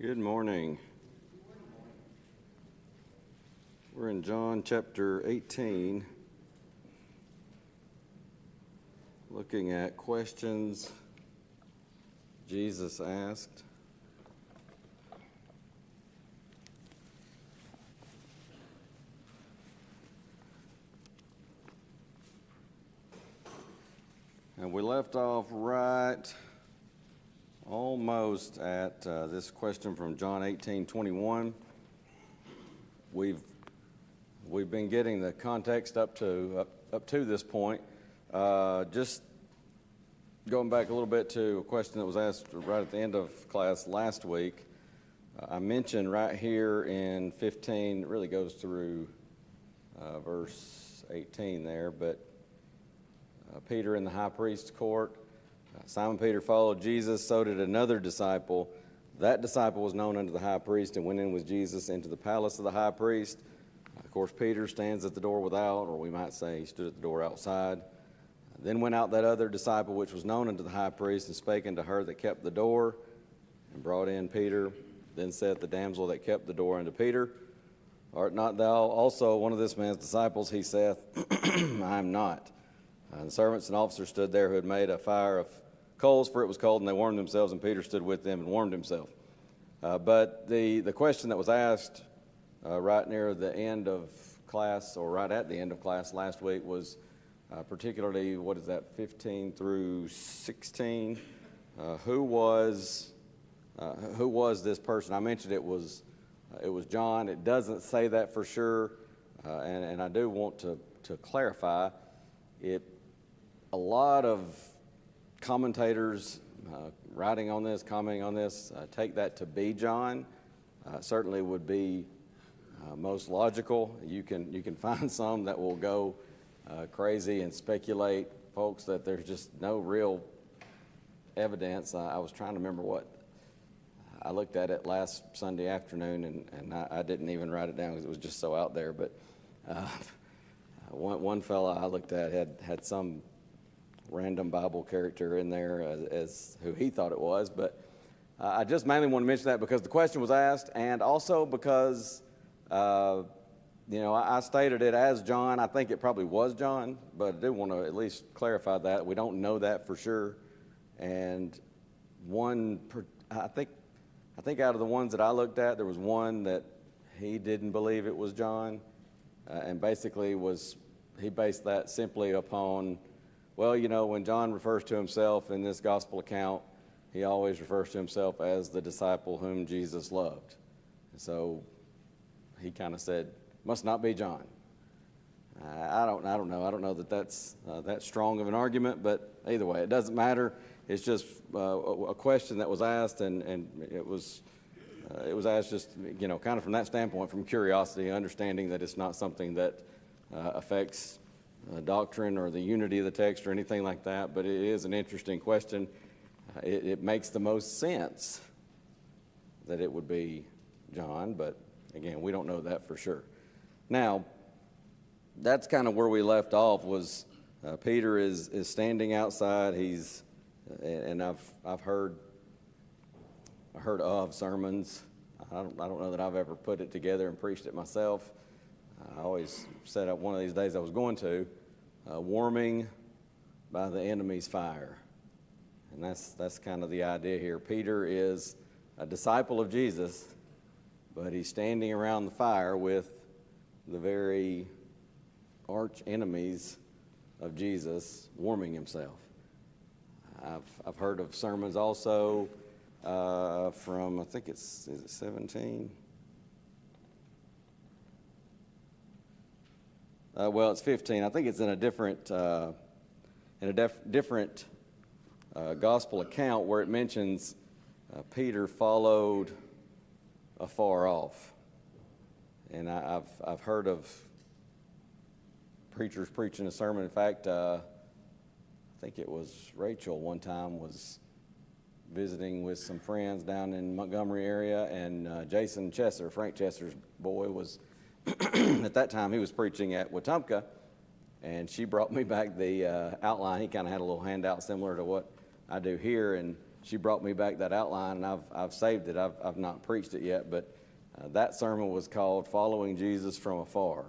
Good morning. We're in John chapter 18, looking at questions Jesus asked. And we left off right almost at this question from John 18:21. We've been getting the context up to this point. Just going back a little bit to a question that was asked right at the end of class last week. I mentioned right here in 15, it really goes through verse 18 there, but Peter in the high priest's court. Simon Peter followed Jesus, so did another disciple. That disciple was known unto the high priest and went in with Jesus into the palace of the high priest. Of course, Peter stands at the door without, or we might say he stood at the door outside. Then went out that other disciple which was known unto the high priest and spake unto her that kept the door and brought in Peter. Then said the damsel that kept the door unto Peter, Art not thou also one of this man's disciples? He saith, I am not. And the servants and officers stood there who had made a fire of coals, for it was cold, and they warmed themselves, and Peter stood with them and warmed himself. But the question that was asked right near the end of class, or right at the end of class last week, was particularly, 15 through 16? Who was this person? I mentioned it was John. It doesn't say that for sure, and I do want to clarify it. A lot of commentators writing on this, commenting on this, take that to be John. Certainly would be most logical. You can find some that will go crazy and speculate, folks, that there's just no real evidence. I was trying to remember what I looked at it last Sunday afternoon, and I didn't even write it down because it was just so out there. But one fella I looked at had some random Bible character in there as who he thought it was, but I just mainly want to mention that because the question was asked, and also because I stated it as John. I think it probably was John, but I do want to at least clarify that we don't know that for sure. And I think out of the ones that I looked at, there was one that he didn't believe it was John, and basically he based that simply upon, well, when John refers to himself in this gospel account, he always refers to himself as the disciple whom Jesus loved. And so he kind of said, must not be John. I don't know. I don't know that that's that strong of an argument, but either way, it doesn't matter. It's just a question that was asked, and it was asked just kind of from that standpoint, from curiosity, understanding that it's not something that affects doctrine or the unity of the text or anything like that, but it is an interesting question. It makes the most sense that it would be John, but again, we don't know that for sure. Now, that's kind of where we left off. Was Peter is standing outside. And I've heard of sermons. I don't know that I've ever put it together and preached it myself. I always said one of these days I was going to, warming by the enemy's fire. And that's kind of the idea here. Peter is a disciple of Jesus, but he's standing around the fire with the very arch enemies of Jesus, warming himself. I've heard of sermons also from, I think is it 17? Well, it's 15. I think it's in a different gospel account where it mentions Peter followed afar off. And I've heard of preachers preaching a sermon. In fact, I think it was Rachel one time was visiting with some friends down in Montgomery area, and Jason Chesser, Frank Chesser's boy, was at that time he was preaching at Wetumpka, and she brought me back the outline. He kind of had a little handout similar to what I do here, and she brought me back that outline, and I've saved it. I've not preached it yet, but that sermon was called "Following Jesus from Afar,"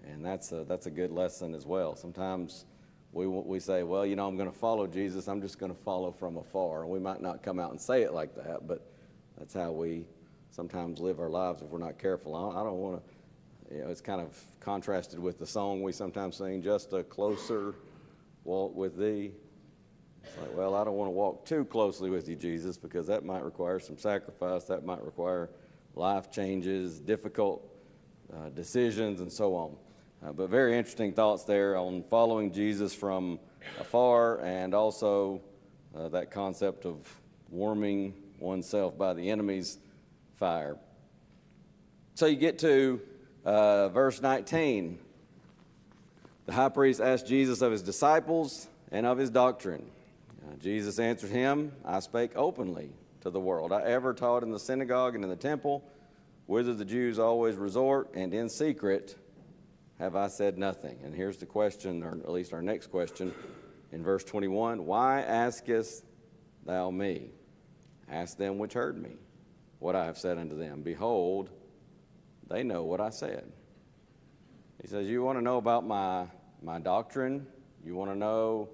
and that's a good lesson as well. Sometimes we say, well, I'm going to follow Jesus. I'm just going to follow from afar, and we might not come out and say it like that, but that's how we sometimes live our lives if we're not careful. I don't want to. It's kind of contrasted with the song we sometimes sing, "Just a Closer Walk with Thee." It's like, well, I don't want to walk too closely with you, Jesus, because that might require some sacrifice. That might require life changes, difficult decisions, and so on. But very interesting thoughts there on following Jesus from afar, and also that concept of warming oneself by the enemy's fire. So you get to verse 19. The high priest asked Jesus of his disciples and of his doctrine. Jesus answered him, "I spake openly to the world. I ever taught in the synagogue and in the temple, whither the Jews always resort, and in secret have I said nothing." And here's the question, or at least our next question, in verse 21. "Why askest thou me? Ask them which heard me what I have said unto them. Behold, they know what I said." He says, you want to know about my doctrine? You want to know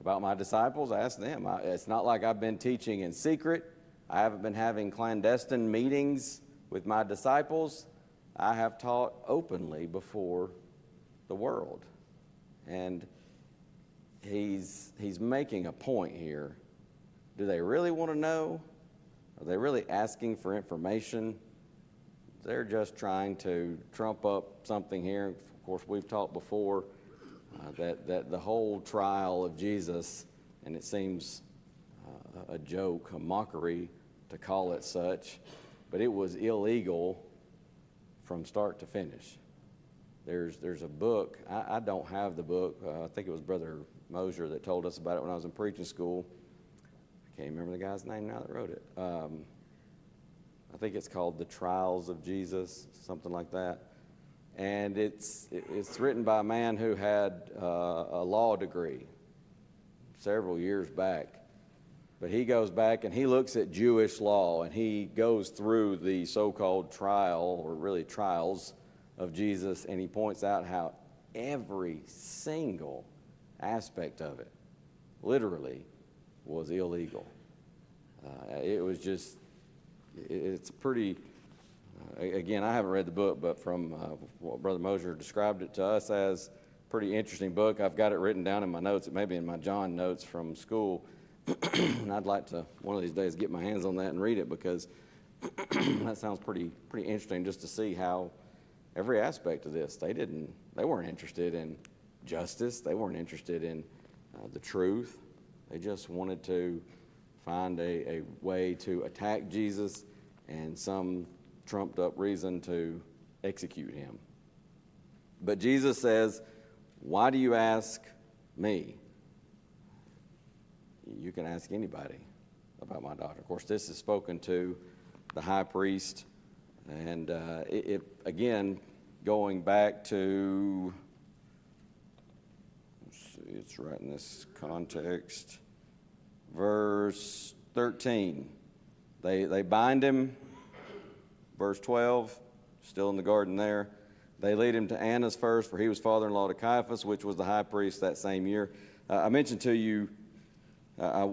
about my disciples? Ask them. It's not like I've been teaching in secret. I haven't been having clandestine meetings with my disciples. I have taught openly before the world. And he's making a point here. Do they really want to know? Are they really asking for information? They're just trying to trump up something here. Of course, we've talked before that the whole trial of Jesus, and it seems a joke, a mockery to call it such, but it was illegal from start to finish. There's a book. I don't have the book. I think it was Brother Mosier that told us about it when I was in preaching school. I can't remember the guy's name now that wrote it. I think it's called The Trials of Jesus, something like that. And it's written by a man who had a law degree several years back. But he goes back and he looks at Jewish law, and he goes through the so-called trial, or really trials, of Jesus, and he points out how every single aspect of it, literally, was illegal. It was just, it's pretty, again, I haven't read the book, but from what Brother Mosier described it to us as, pretty interesting book. I've got it written down in my notes. It may be in my John notes from school. And I'd like to, one of these days, get my hands on that and read it, because that sounds pretty interesting, just to see how every aspect of this, they weren't interested in justice. They weren't interested in the truth. They just wanted to find a way to attack Jesus and some trumped up reason to execute him. But Jesus says, "Why do you ask me?" You can ask anybody about my doctrine. Of course, this is spoken to the high priest, and it again, going back to, let's see, it's right in this context, verse 13. They bind him, verse 12, still in the garden there. They lead him to Annas first, for he was father-in-law to Caiaphas, which was the high priest that same year. I mentioned to you, I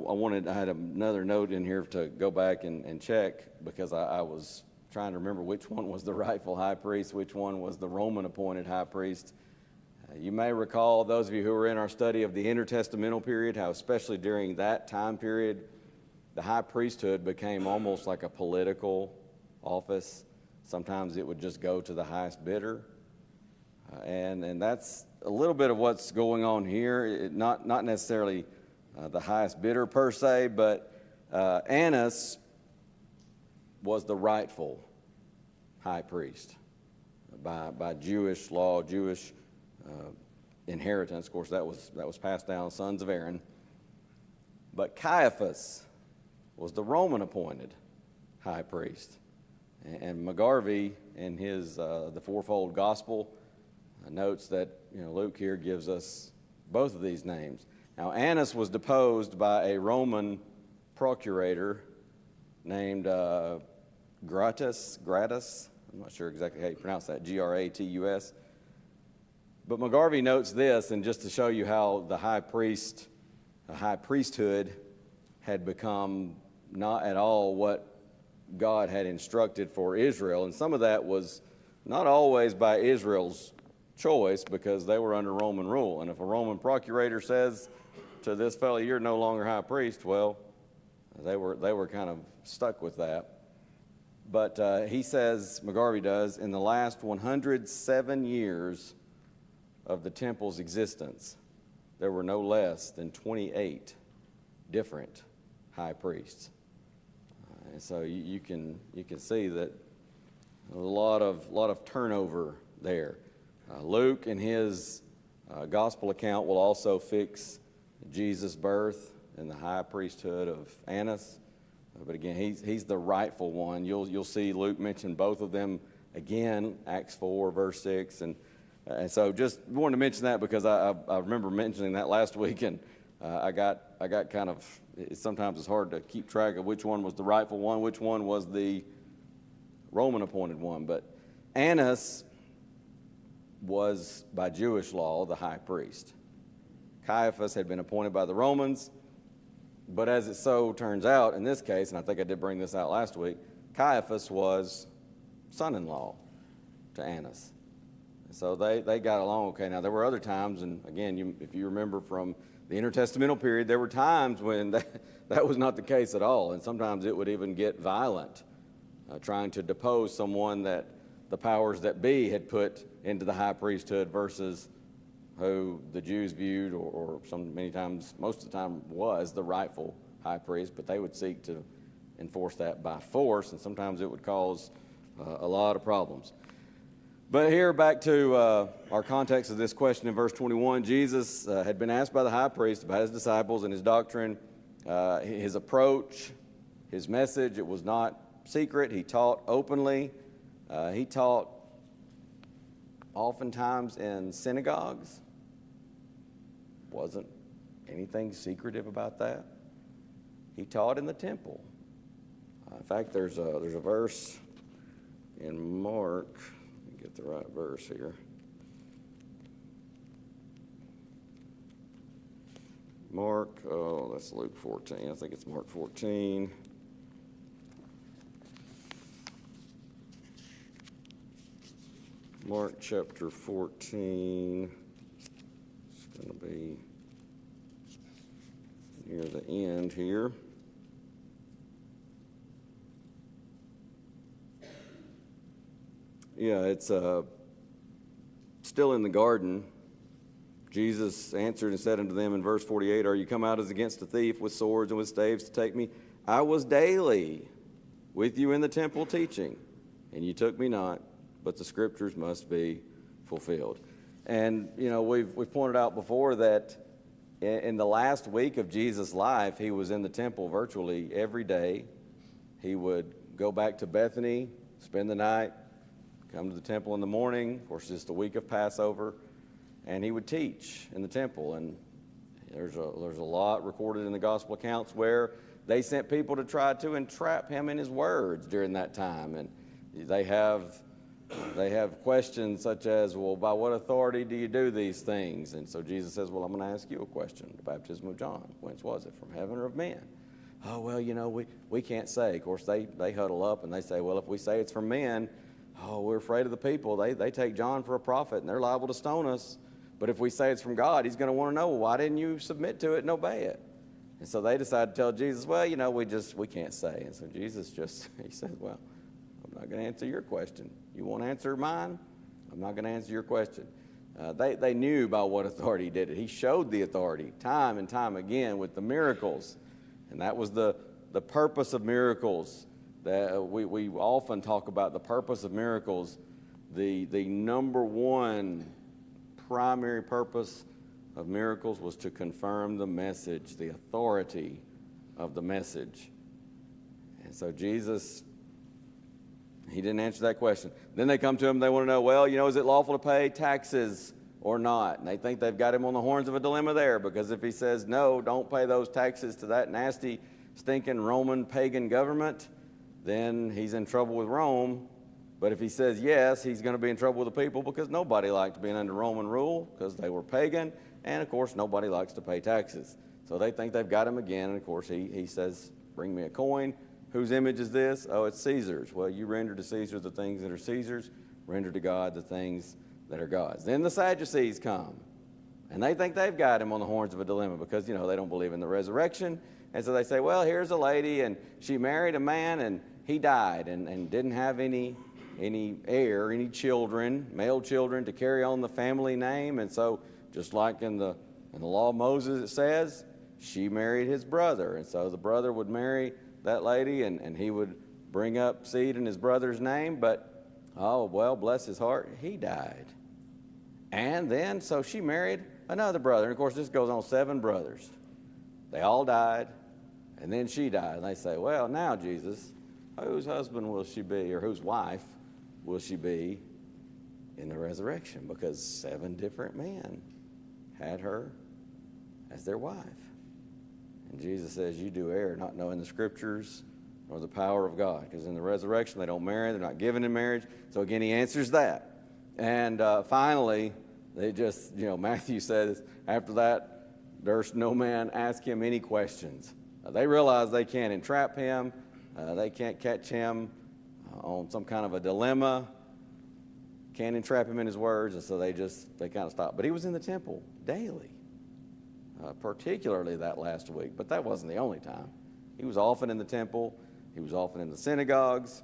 had another note in here to go back and check, because I was trying to remember which one was the rightful high priest, which one was the Roman-appointed high priest. You may recall, those of you who were in our study of the intertestamental period, how especially during that time period, the high priesthood became almost like a political office. Sometimes it would just go to the highest bidder. And that's a little bit of what's going on here. Not necessarily the highest bidder per se, but Annas was the rightful high priest by Jewish law, Jewish inheritance. Of course, that was passed down, sons of Aaron. But Caiaphas was the Roman-appointed high priest. And McGarvey, in his the Fourfold Gospel, notes that Luke here gives us both of these names. Now, Annas was deposed by a Roman procurator named Gratus. I'm not sure exactly how you pronounce that, Gratus. But McGarvey notes this, and just to show you how the high priesthood had become not at all what God had instructed for Israel. And some of that was not always by Israel's choice, because they were under Roman rule. And if a Roman procurator says to this fellow, "You're no longer high priest," well, they were kind of stuck with that. But he says, McGarvey does, in the last 107 years of the temple's existence, there were no less than 28 different high priests. And so you can see that a lot of turnover there. Luke, in his gospel account, will also fix Jesus' birth and the high priesthood of Annas. But again, he's the rightful one. You'll see Luke mention both of them again, Acts 4, verse 6. And so just wanted to mention that because I remember mentioning that last week, and I got kind of, sometimes it's hard to keep track of which one was the rightful one, which one was the Roman appointed one. But Annas was, by Jewish law, the high priest. Caiaphas had been appointed by the Romans, but as it so turns out in this case, and I think I did bring this out last week, Caiaphas was son-in-law to Annas. So they got along okay. Now, there were other times, and again, if you remember from the intertestamental period, there were times when that was not the case at all, and sometimes it would even get violent, trying to depose someone that the powers that be had put into the high priesthood versus who the Jews viewed, or many times, most of the time, was the rightful high priest, but they would seek to enforce that by force, and sometimes it would cause a lot of problems. But here, back to our context of this question in verse 21, Jesus had been asked by the high priest about his disciples and his doctrine, his approach, his message. It was not secret. He taught openly. He taught oftentimes in synagogues. Wasn't anything secretive about that. He taught in the temple. In fact, there's a verse in Mark. Let me get the right verse here. Mark, that's Luke 14. I think it's Mark 14. Mark chapter 14. It's going to be near the end here. Yeah, it's still in the garden. Jesus answered and said unto them in verse 48, "Are you come out as against a thief with swords and with staves to take me? I was daily with you in the temple teaching, and you took me not, but the scriptures must be fulfilled." And, we've pointed out before that in the last week of Jesus' life, he was in the temple virtually every day. He would go back to Bethany, spend the night, come to the temple in the morning. Of course, just a week of Passover. And he would teach in the temple. And there's a lot recorded in the gospel accounts where they sent people to try to entrap him in his words during that time. And they have questions such as, well, by what authority do you do these things? And so Jesus says, well, I'm going to ask you a question. The baptism of John, whence was it, from heaven or of men? Oh, well, we can't say. Of course, they huddle up and they say, well, if we say it's from men, we're afraid of the people. They take John for a prophet and they're liable to stone us. But if we say it's from God, he's going to want to know, well, why didn't you submit to it and obey it? And so they decided to tell Jesus, well, we can't say. And so Jesus he said, well, I'm not going to answer your question. You won't answer mine? I'm not going to answer your question. They knew by what authority he did it. He showed the authority time and time again with the miracles. And that was the purpose of miracles. That we often talk about the purpose of miracles. The number one primary purpose of miracles was to confirm the message, the authority of the message. And so Jesus, he didn't answer that question. Then they come to him, they want to know, well, is it lawful to pay taxes or not? And they think they've got him on the horns of a dilemma there, because if he says, no, don't pay those taxes to that nasty stinking Roman pagan government, then he's in trouble with Rome. But if he says yes, he's going to be in trouble with the people, because nobody liked being under Roman rule because they were pagan. And, of course, nobody likes to pay taxes. So they think they've got him again. And, of course, he says, bring me a coin. Whose image is this? Oh, it's Caesar's. Well, you render to Caesar the things that are Caesar's. Render to God the things that are God's. Then the Sadducees come. And they think they've got him on the horns of a dilemma because, they don't believe in the resurrection. And so they say, well, here's a lady, and she married a man, and he died and didn't have any heir, any children, male children, to carry on the family name. And so just like in the law of Moses, it says, she married his brother. And so the brother would marry that lady, and he would bring up seed in his brother's name. But, oh, well, bless his heart, he died. And then, so she married another brother. And, of course, this goes on 7 brothers. They all died, and then she died. And they say, well, now, Jesus, whose husband will she be, or whose wife will she be in the resurrection? Because 7 different men had her as their wife. And Jesus says, you do err, not knowing the Scriptures or the power of God. Because in the resurrection, they don't marry, they're not given in marriage. So again, he answers that. And finally, they just, Matthew says, after that, durst no man ask him any questions. They realize they can't entrap him. They can't catch him on some kind of a dilemma. Can't entrap him in his words. And so they kind of stop. But he was in the temple daily, particularly that last week. But that wasn't the only time. He was often in the temple. He was often in the synagogues.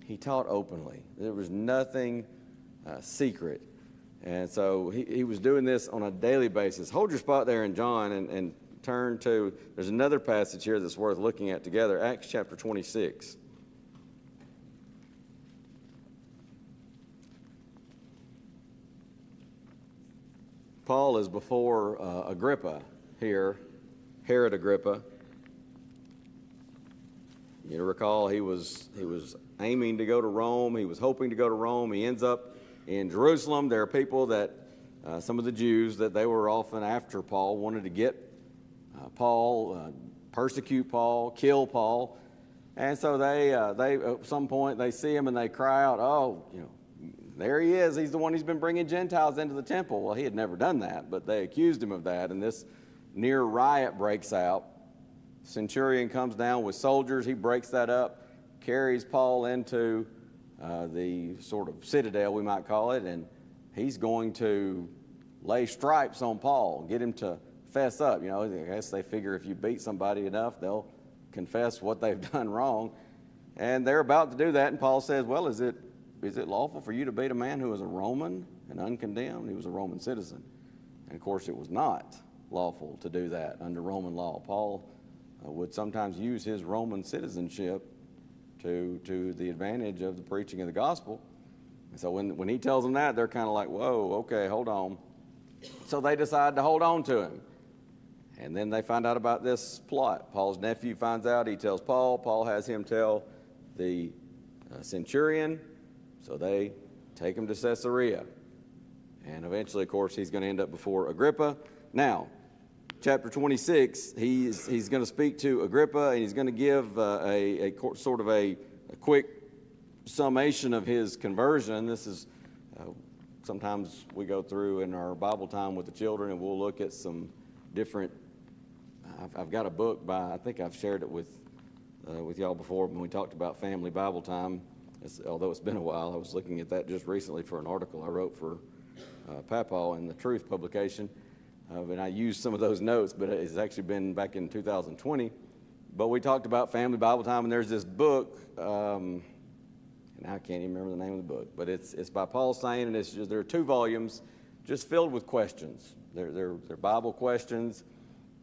He taught openly. There was nothing secret. And so he was doing this on a daily basis. Hold your spot there in John and turn to, there's another passage here that's worth looking at together, Acts chapter 26. Paul is before Agrippa here, Herod Agrippa. You recall he was aiming to go to Rome. He was hoping to go to Rome. He ends up in Jerusalem. There are people that, some of the Jews, that they were often after Paul, wanted to get Paul, persecute Paul, kill Paul. And so they at some point, they see him and they cry out, oh, there he is. He's the one who's been bringing Gentiles into the temple. Well, he had never done that, but they accused him of that. And this near riot breaks out. Centurion comes down with soldiers. He breaks that up, carries Paul into the sort of citadel, we might call it, and he's going to lay stripes on Paul, get him to fess up. I guess they figure if you beat somebody enough, they'll confess what they've done wrong. And they're about to do that, and Paul says, well, is it lawful for you to beat a man who is a Roman and uncondemned? He was a Roman citizen. And, of course, it was not lawful to do that under Roman law. Paul would sometimes use his Roman citizenship to the advantage of the preaching of the gospel. And so when he tells them that, they're kind of like, whoa, okay, hold on. So they decide to hold on to him. And then they find out about this plot. Paul's nephew finds out. He tells Paul. Paul has him tell the centurion. So they take him to Caesarea. And eventually, of course, he's going to end up before Agrippa. Now, chapter 26, he's going to speak to Agrippa, and he's going to give a sort of a quick summation of his conversion. This is sometimes we go through in our Bible time with the children, and we'll look at some different. I've got a book by, I think I've shared it with y'all before when we talked about family Bible time. Although it's been a while, I was looking at that just recently for an article I wrote for Papaw in the Truth publication. And I used some of those notes, but it's actually been back in 2020. But we talked about family Bible time, and there's this book, and I can't even remember the name of the book, but it's by Paul Sain, and there are 2 volumes just filled with questions. They're Bible questions,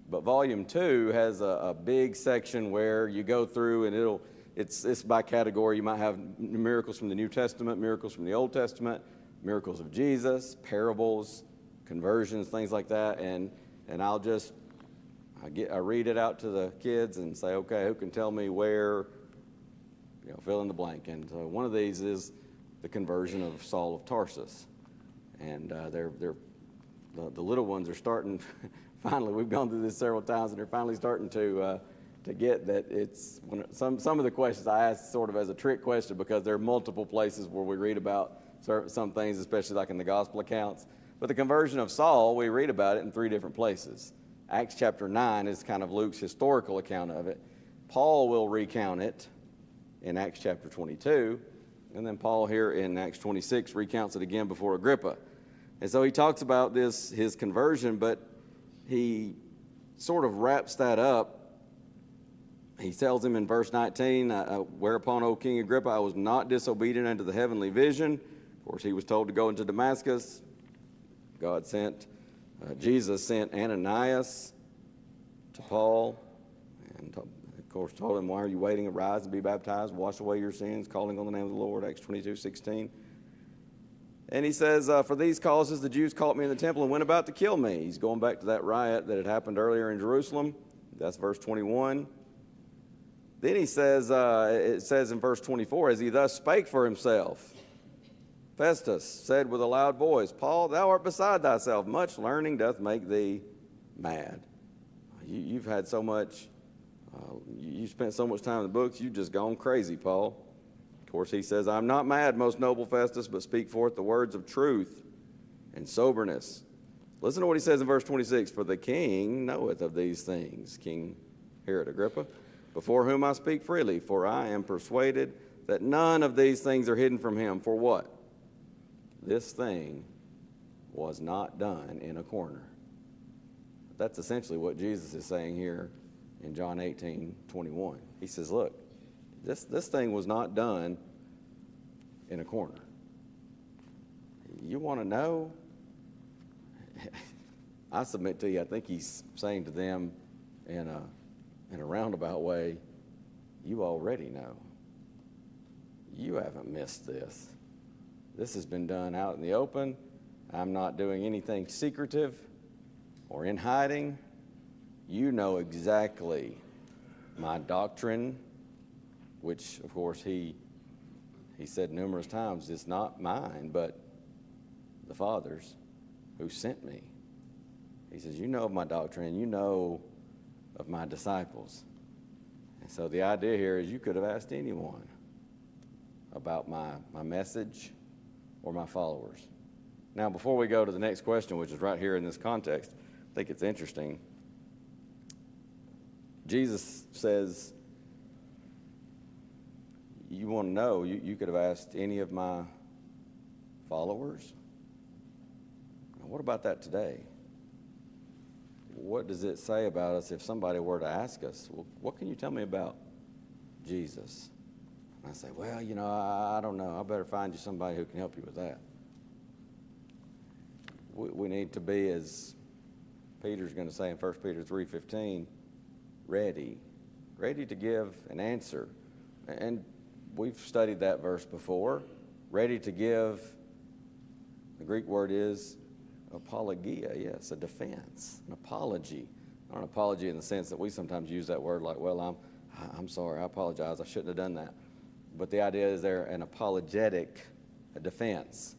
but volume 2 has a big section where you go through, and it's by category. You might have miracles from the New Testament, miracles from the Old Testament, miracles of Jesus, parables, conversions, things like that, and I read it out to the kids and say, okay, who can tell me where, fill in the blank. And so one of these is the conversion of Saul of Tarsus, and the little ones are starting. Finally, we've gone through this several times, and they're finally starting to to get that it's some of the questions I ask sort of as a trick question, because there are multiple places where we read about some things, especially like in the gospel accounts. But the conversion of Saul, we read about it in 3 different places. Acts chapter 9 is kind of Luke's historical account of it. Paul will recount it in Acts chapter 22. And then Paul here in Acts 26 recounts it again before Agrippa. And so he talks about this, his conversion, but he sort of wraps that up. He tells him in verse 19, whereupon, O King Agrippa, I was not disobedient unto the heavenly vision. Of course, he was told to go into Damascus. Jesus sent Ananias to Paul, and of course told him, why are you waiting? Arise and be baptized, wash away your sins, calling on the name of the Lord, Acts 22:16. And he says, for these causes the Jews caught me in the temple and went about to kill me. He's going back to that riot that had happened earlier in Jerusalem. That's verse 21. Then he says, it says in verse 24, as he thus spake for himself, Festus said with a loud voice, Paul, thou art beside thyself. Much learning doth make thee mad. You've had so much, you spent so much time in the books, you've just gone crazy, Paul. Of course, he says, I'm not mad, most noble Festus, but speak forth the words of truth and soberness. Listen to what he says in verse 26. For the king knoweth of these things, King Herod Agrippa, before whom I speak freely. For I am persuaded that none of these things are hidden from him. For what? This thing was not done in a corner. That's essentially what Jesus is saying here in John 18:21. He says, look, this thing was not done in a corner. You want to know? I submit to you, I think he's saying to them in a roundabout way, you already know. You haven't missed this. This has been done out in the open. I'm not doing anything secretive or in hiding. You know exactly my doctrine, which, of course, he said numerous times, is not mine, but the Father's who sent me. He says, you know of my doctrine, you know of my disciples. And so the idea here is you could have asked anyone about my message or my followers. Now, before we go to the next question, which is right here in this context, I think it's interesting. Jesus says, you want to know, you could have asked any of my followers. Now, what about that today? What does it say about us if somebody were to ask us, well, what can you tell me about Jesus? I say, well, I don't know. I better find you somebody who can help you with that. We need to be, as Peter's going to say in 1 Peter 3:15, ready to give an answer. And we've studied that verse before. Ready to give, the Greek word is apologia, yes, a defense, an apology. Not an apology in the sense that we sometimes use that word like, well, I'm sorry, I apologize, I shouldn't have done that. But the idea is there an apologetic, a defense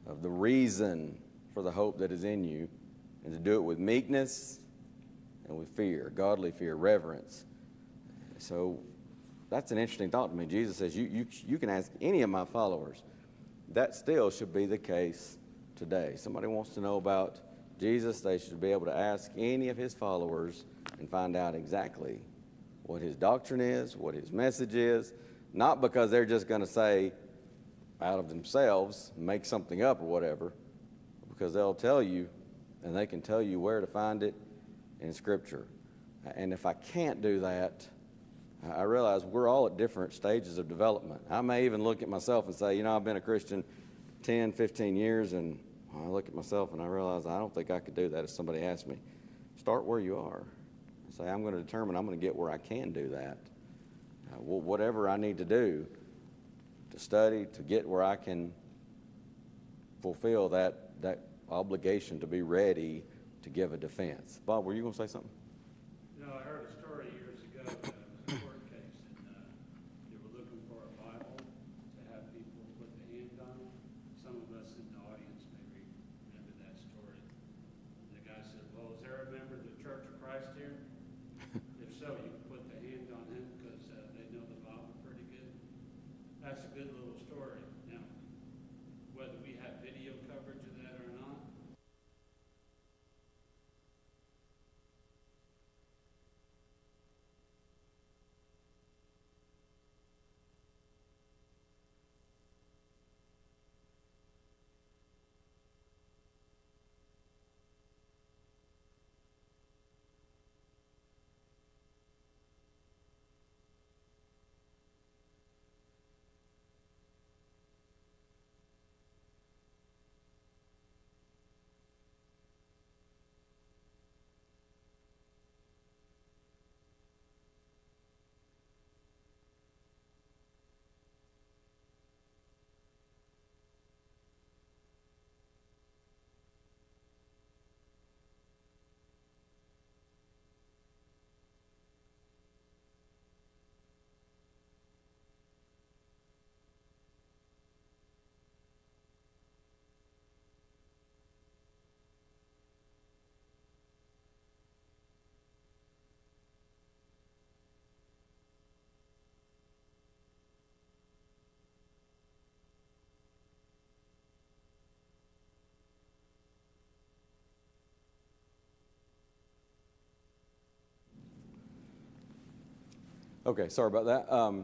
of the reason for the hope that is in you, and to do it with meekness and with fear, godly fear, reverence. So that's an interesting thought to me. Jesus says, you can ask any of my followers. That still should be the case today. Somebody wants to know about Jesus, they should be able to ask any of his followers and find out exactly what his doctrine is, what his message is. Not because they're just going to say out of themselves, make something up or whatever, because they'll tell you, and they can tell you where to find it in Scripture. And if I can't do that, I realize we're all at different stages of development. I may even look at myself and say, I've been a Christian 10, 15 years, and I look at myself and I realize I don't think I could do that if somebody asked me. Start where you are. Say, I'm going to determine I'm going to get where I can do that. Whatever I need to do to study, to get where I can fulfill that obligation to be ready to give a defense. Bob, were you going to say something? No, I heard a story years ago. It was a court case, and they were looking for a Bible to have people put the hand on. Some of us in the audience may remember that story. The guy said, well, is there a member of the Church of Christ here? If so, you can put That's a good little story. Now, whether we have video coverage of that or not, Okay, sorry about that.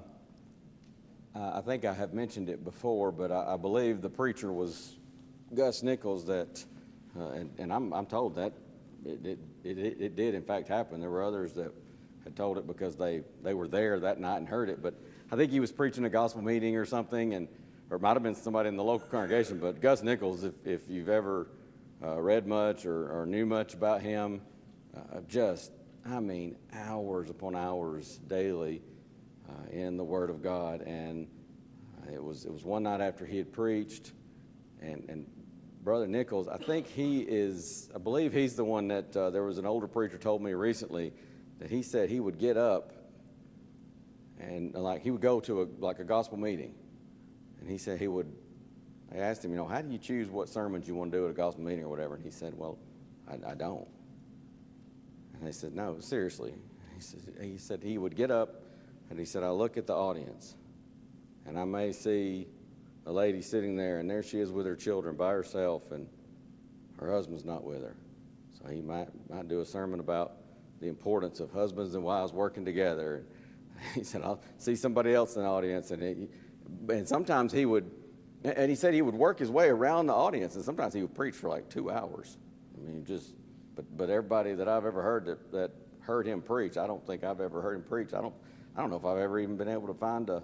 I think I have mentioned it before, but I believe the preacher was Gus Nichols. That, and I'm told that it did in fact happen. There were others that had told it because they were there that night and heard it. But I think he was preaching a gospel meeting or something, or it might have been somebody in the local congregation. But Gus Nichols, if you've ever read much or knew much about him, hours upon hours daily in the Word of God. And it was one night after he had preached, and Brother Nichols, I believe he's the one that there was an older preacher told me recently that he said he would get up and he would go to a gospel meeting, and he said I asked him, how do you choose what sermons you want to do at a gospel meeting or whatever? And he said, well, I don't. And they said, no, seriously. He said he would get up, and he said, I look at the audience, and I may see a lady sitting there, and there she is with her children by herself, and her husband's not with her. So he might do a sermon about the importance of husbands and wives working together. He said, I'll see somebody else in the audience, and sometimes he would, and he said he would work his way around the audience, and sometimes he would preach for like 2 hours. But everybody that I've ever heard that heard him preach, I don't think I've ever heard him preach. I don't know if I've ever even been able to find a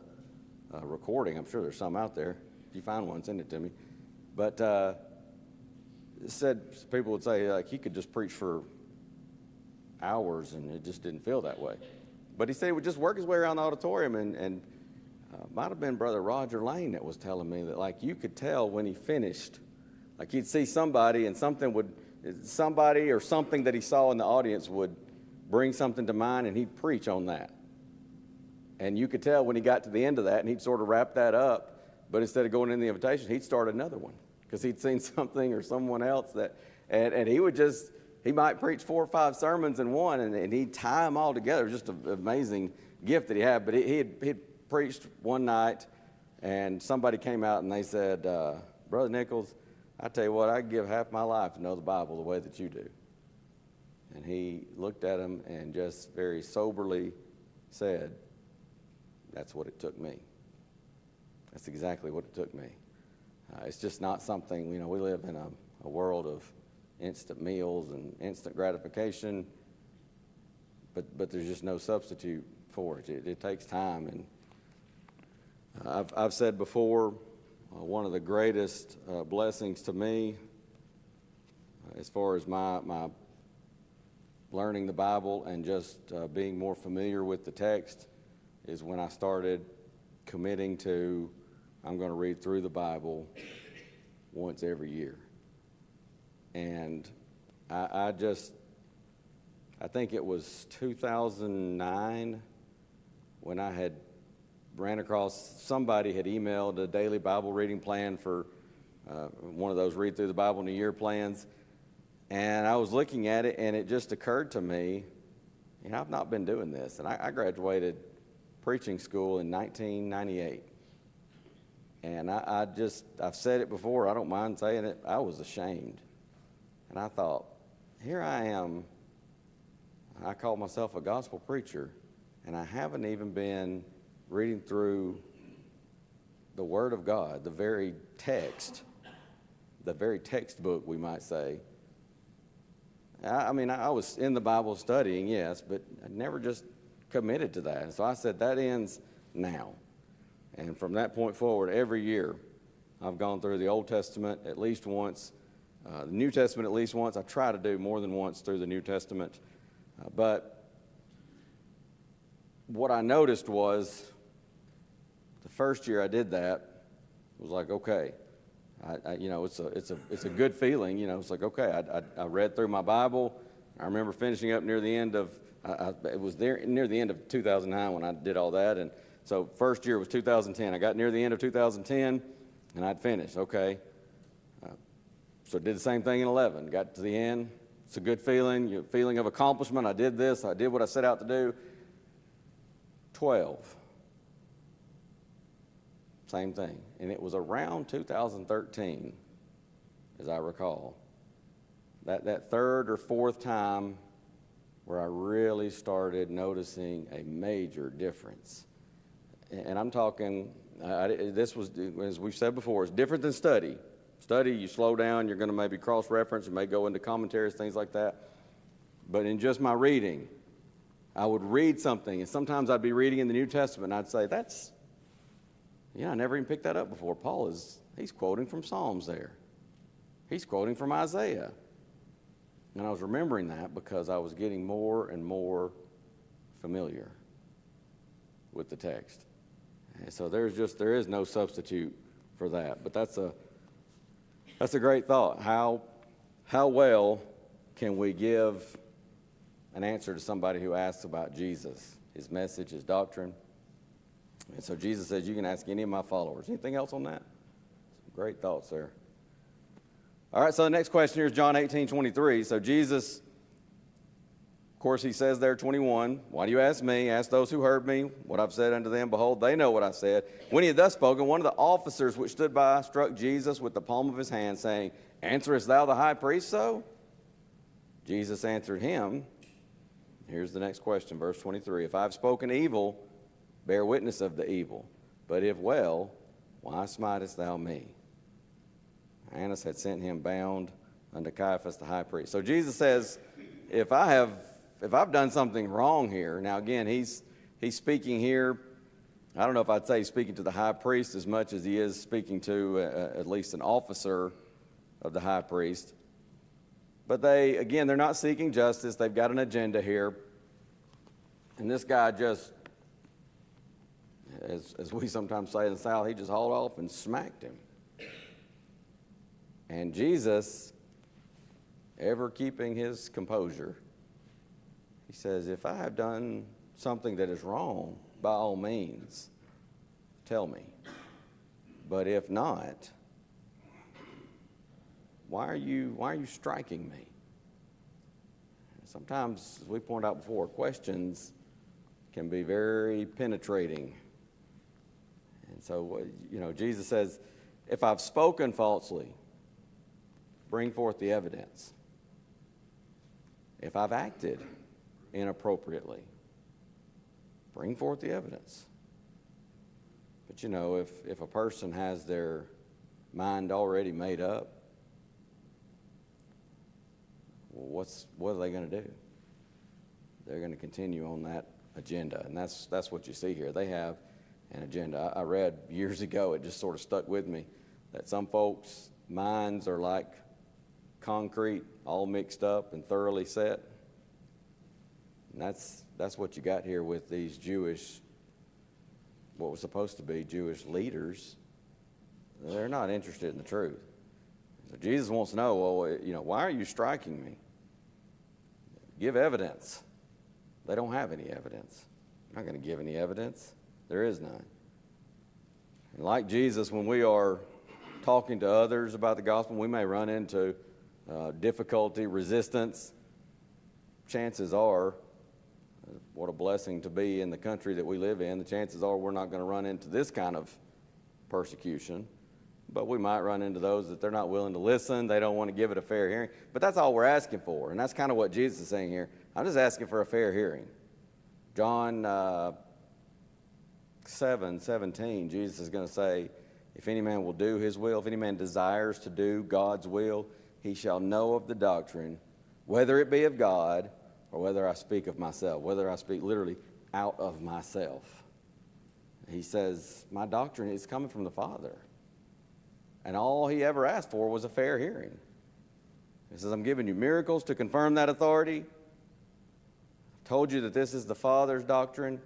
recording. I'm sure there's some out there. If you find one, send it to me. But people would say he could just preach for hours, and it just didn't feel that way. But he said he would just work his way around the auditorium, and might have been Brother Roger Lane that was telling me that you could tell when he finished, he'd see somebody and somebody or something that he saw in the audience would bring something to mind, and he'd preach on that. And you could tell when he got to the end of that, and he'd sort of wrap that up, but instead of going in the invitation, he'd start another one because he'd seen something or someone else and he might preach 4 or 5 sermons in one, and he'd tie them all together. It was just an amazing gift that he had. But he'd preached one night, and somebody came out and they said, Brother Nichols, I tell you what, I'd give half my life to know the Bible the way that you do. And he looked at him and just very soberly said, that's what it took me. That's exactly what it took me. It's just not something, we live in a world of instant meals and instant gratification, but there's just no substitute for it. It takes time. And I've said before, one of the greatest blessings to me as far as my learning the Bible and just being more familiar with the text is when I started committing to, I'm going to read through the Bible once every year. And I think it was 2009 when I had ran across, somebody had emailed a daily Bible reading plan for one of those read through the Bible in a year plans. And I was looking at it, and it just occurred to me, I've not been doing this. And I graduated preaching school in 1998. And I've said it before, I don't mind saying it, I was ashamed. And I thought, here I am, I call myself a gospel preacher, and I haven't even been reading through the Word of God, the very textbook, we might say. I mean, I was in the Bible studying, yes, but I never just committed to that. And so I said, that ends now. And from that point forward, every year, I've gone through the Old Testament at least once, the New Testament at least once. I try to do more than once through the New Testament. But what I noticed was the first year I did that, it was like, okay, it's a good feeling. It's like, okay, I read through my Bible. I remember finishing up near the end of, it was there near the end of 2009 when I did all that. And so first year was 2010. I got near the end of 2010, and I'd finished. Okay. So did the same thing in 11. Got to the end. It's a good feeling, feeling of accomplishment. I did this. I did what I set out to do. 12. Same thing. And it was around 2013, as I recall, that third or fourth time where I really started noticing a major difference. And I'm talking, this was, as we've said before, it's different than study. Study, you slow down, you're going to maybe cross-reference, you may go into commentaries, things like that. But in just my reading, I would read something, and sometimes I'd be reading in the New Testament, and I'd say, I never even picked that up before. He's quoting from Psalms there. He's quoting from Isaiah. And I was remembering that because I was getting more and more familiar with the text. And so there is no substitute for that. But that's a great thought. How well can we give an answer to somebody who asks about Jesus, his message, his doctrine? And so Jesus says, you can ask any of my followers. Anything else on that? Some great thoughts there. All right, so the next question here is John 18:23. So Jesus, of course, he says there, 21, why do you ask me? Ask those who heard me what I've said unto them. Behold, they know what I said. When he had thus spoken, one of the officers which stood by struck Jesus with the palm of his hand, saying, answerest thou the high priest so? Jesus answered him. Here's the next question, verse 23. If I have spoken evil, bear witness of the evil. But if well, why smitest thou me? Annas had sent him bound unto Caiaphas the high priest. So Jesus says, if I've done something wrong here, now again, he's speaking here, I don't know if I'd say he's speaking to the high priest as much as he is speaking to at least an officer of the high priest. But they're not seeking justice. They've got an agenda here. And this guy just, as we sometimes say in the South, he just hauled off and smacked him. And Jesus, ever keeping his composure, he says, if I have done something that is wrong, by all means, tell me. But if not, why are you striking me? Sometimes, as we pointed out before, questions can be very penetrating. And so, Jesus says, if I've spoken falsely, bring forth the evidence. If I've acted inappropriately, bring forth the evidence. But if a person has their mind already made up, what are they going to do? They're going to continue on that agenda, and that's what you see here. They have an agenda. I read years ago, it just sort of stuck with me, that some folks' minds are like concrete, all mixed up and thoroughly set. And that's what you got here with these what was supposed to be Jewish leaders. They're not interested in the truth. So Jesus wants to know, why are you striking me? Give evidence. They don't have any evidence. They're not going to give any evidence. There is none. And like Jesus, when we are talking to others about the gospel, we may run into difficulty, resistance. Chances are, what a blessing to be in the country that we live in, the chances are we're not going to run into this kind of persecution. But we might run into those that they're not willing to listen. They don't want to give it a fair hearing. But that's all we're asking for. And that's kind of what Jesus is saying here. I'm just asking for a fair hearing. John 7:17, Jesus is going to say, if any man will do his will, if any man desires to do God's will, he shall know of the doctrine, whether it be of God or whether I speak of myself, whether I speak literally out of myself. He says, my doctrine is coming from the Father. And all he ever asked for was a fair hearing. He says, I'm giving you miracles to confirm that authority. I've told you that this is the Father's doctrine.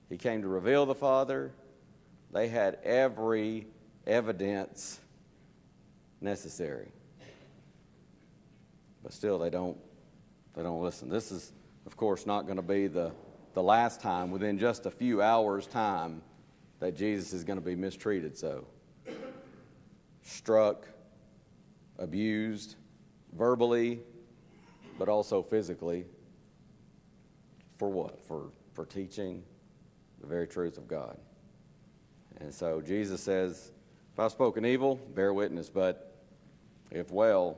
He came to reveal the Father. They had every evidence necessary. But still, they don't listen. This is, of course, not going to be the last time, within just a few hours' time, that Jesus is going to be mistreated so. Struck, abused, verbally, but also physically. For what? For teaching the very truth of God. And so Jesus says, if I've spoken evil, bear witness, but if well,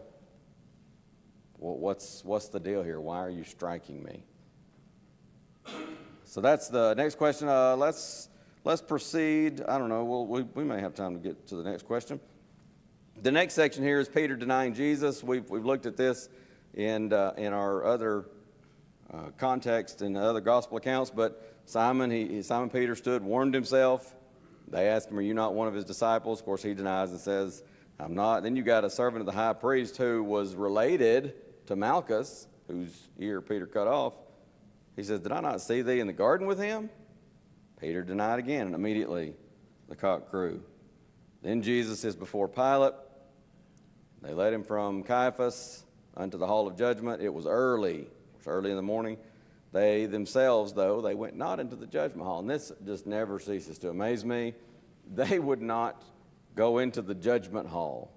what's the deal here? Why are you striking me? So that's the next question. Let's proceed. I don't know. We may have time to get to the next question. The next section here is Peter denying Jesus. We've looked at this in our other context in the other gospel accounts, but Simon Peter stood, warmed himself. They asked him, are you not one of his disciples? Of course, he denies and says, I'm not. Then you got a servant of the high priest who was related to Malchus, whose ear Peter cut off. He says, did I not see thee in the garden with him? Peter denied again, and immediately the cock crew. Then Jesus is before Pilate. They led him from Caiaphas unto the hall of judgment. It was early in the morning. They themselves, though, they went not into the judgment hall. And this just never ceases to amaze me. They would not go into the judgment hall.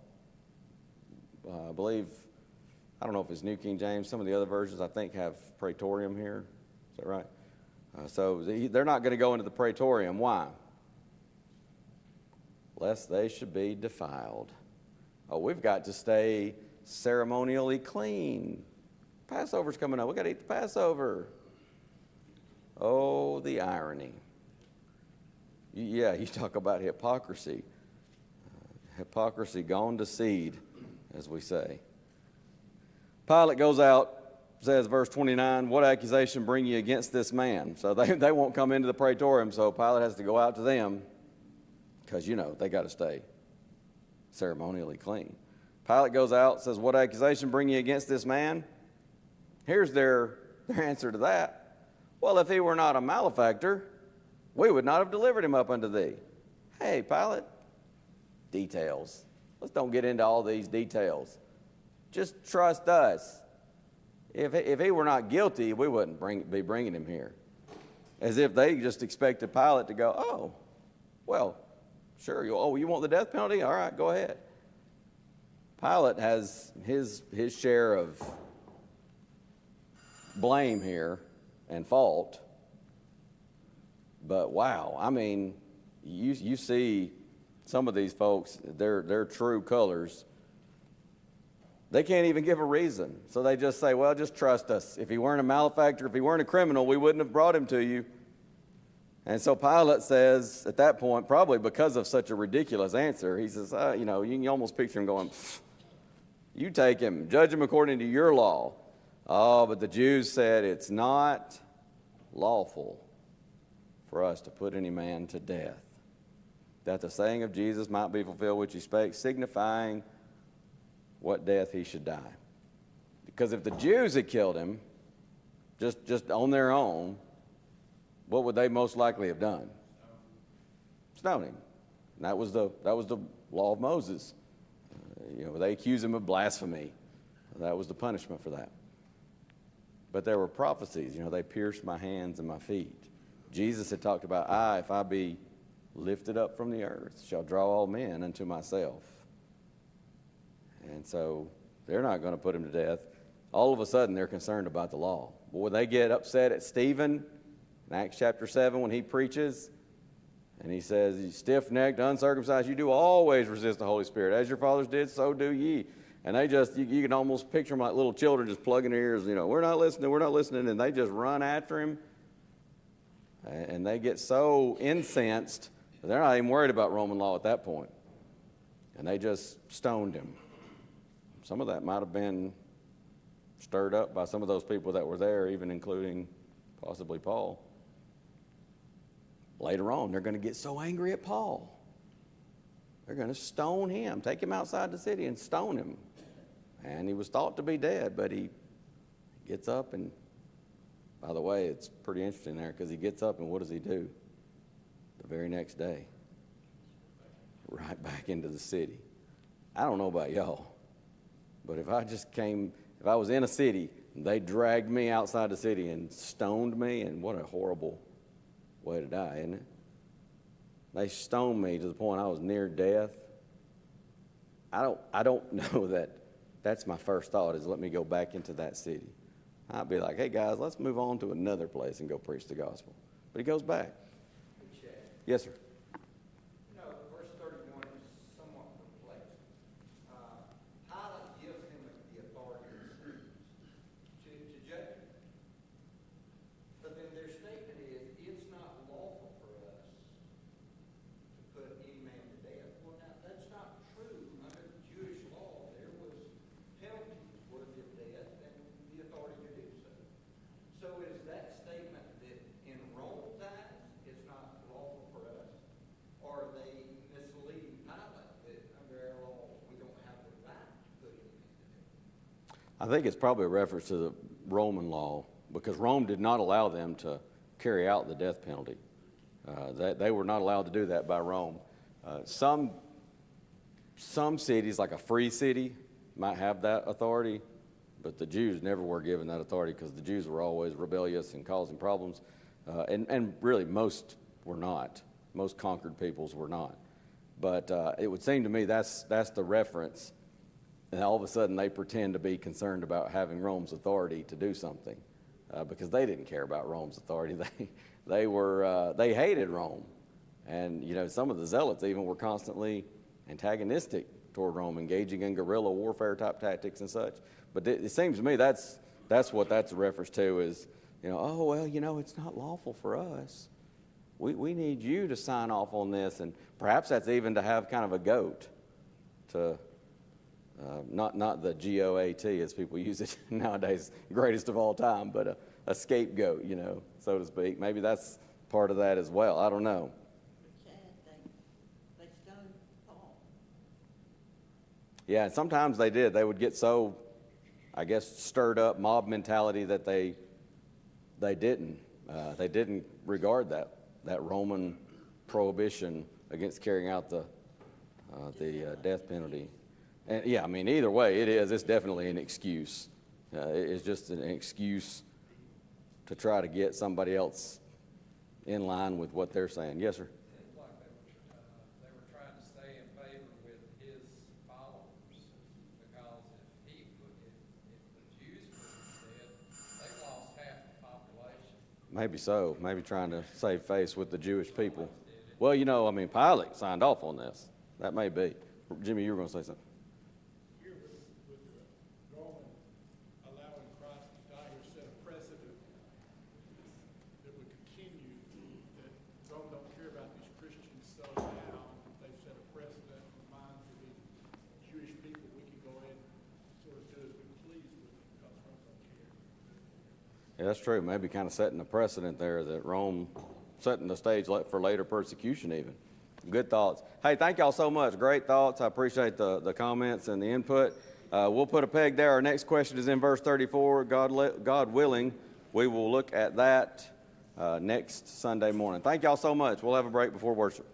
I believe, I don't know if it's New King James. Some of the other versions, I think, have praetorium here. Is that right? So they're not going to go into the praetorium. Why? Lest they should be defiled. Oh, we've got to stay ceremonially clean. Passover's coming up. We've got to eat the Passover. Oh, the irony. Yeah, you talk about hypocrisy. Hypocrisy gone to seed, as we say. Pilate goes out, says, verse 29, what accusation bring ye against this man? So they won't come into the praetorium, so Pilate has to go out to them because, they got to stay ceremonially clean. Pilate goes out, says, what accusation bring ye against this man? Here's their answer to that. Well, if he were not a malefactor, we would not have delivered him up unto thee. Hey, Pilate, details. Let's don't get into all these details. Just trust us. If he were not guilty, we wouldn't be bringing him here. As if they just expected Pilate to go, oh, well, sure. You want the death penalty? All right, go ahead. Pilate has his share of blame here and fault. But wow, I mean, you see some of these folks, their true colors. They can't even give a reason. So they just say, well, just trust us. If he weren't a malefactor, if he weren't a criminal, we wouldn't have brought him to you. And so Pilate says, at that point, probably because of such a ridiculous answer, he says, you can almost picture him going, you take him, judge him according to your law. Oh, but the Jews said it's not lawful for us to put any man to death, that the saying of Jesus might be fulfilled, which he spake, signifying what death he should die. Because if the Jews had killed him, just on their own, what would they most likely have done? Stone him. And that was the law of Moses. They accused him of blasphemy. That was the punishment for that. But there were prophecies. They pierced my hands and my feet. Jesus had talked about, if I be lifted up from the earth, shall draw all men unto myself. And so they're not going to put him to death. All of a sudden, they're concerned about the law. But when they get upset at Stephen in Acts chapter 7 when he preaches, And he says, "You stiff-necked, uncircumcised, you do always resist the Holy Spirit. As your fathers did, so do ye." And they just, you can almost picture them like little children just plugging their ears, we're not listening, and they just run after him. And they get so incensed, they're not even worried about Roman law at that point. And they just stoned him. Some of that might have been stirred up by some of those people that were there, even including possibly Paul. Later on, they're going to get so angry at Paul. They're going to stone him, take him outside the city and stone him. And he was thought to be dead, but he gets up and, by the way, it's pretty interesting there because he gets up and what does he do? The very next day, right back into the city. I don't know about y'all, but if I was in a city, and they dragged me outside the city and stoned me, and what a horrible way to die, isn't it? They stoned me to the point I was near death. I don't know that's my first thought is let me go back into that city. I'd be like, hey guys, let's move on to another place and go preach the gospel. But he goes back. Yes, sir. Verse 31 is somewhat perplexing. Pilate gives him the authority to judge him. But then their statement is, it's not lawful for us to put any man to death. Well, now, that's not true. Under the Jewish law, there was penalties worthy of death and the authority to do so. So is that statement that in Rome's eyes, it's not lawful for us? Or are they misleading Pilate that under our law, we don't have the right to put anything to death? I think it's probably a reference to the Roman law because Rome did not allow them to carry out the death penalty. They were not allowed to do that by Rome. Some cities, like a free city, might have that authority, but the Jews never were given that authority because the Jews were always rebellious and causing problems. And really, most were not. Most conquered peoples were not. But it would seem to me that's the reference. And all of a sudden, they pretend to be concerned about having Rome's authority to do something because they didn't care about Rome's authority. They hated Rome. And, some of the zealots even were constantly antagonistic toward Rome, engaging in guerrilla warfare type tactics and such. But it seems to me that's what that's a reference to is, it's not lawful for us. We need you to sign off on this. And perhaps that's even to have kind of a goat to, not the GOAT as people use it nowadays, greatest of all time, but a scapegoat, so to speak. Maybe that's part of that as well. I don't know. But Chad, they stoned Paul. Yeah, and sometimes they did. They would get so, I guess, stirred up mob mentality that they didn't regard that Roman prohibition against carrying out the death penalty. And yeah, either way, it's definitely an excuse. It's just an excuse to try to get somebody else in line with what they're saying. Yes, sir. Seems like they were trying to stay in favor with his followers because if the Jews put him dead, they lost half the population. Maybe so. Maybe trying to save face with the Jewish people. Well, Pilate signed off on this. That may be. Jimmy, you were going to say something. Here with the Roman allowing Christ to die here set a precedent that would continue, that Rome don't care about these Christians so now they've set a precedent in the minds of the Jewish people. We can go ahead and sort of do as we please with them because Rome don't care. Yeah, that's true. Maybe kind of setting a precedent there that Rome setting the stage for later persecution even. Good thoughts. Hey, thank y'all so much. Great thoughts. I appreciate the comments and the input. We'll put a peg there. Our next question is in verse 34. God willing, we will look at that next Sunday morning. Thank y'all so much. We'll have a break before worship.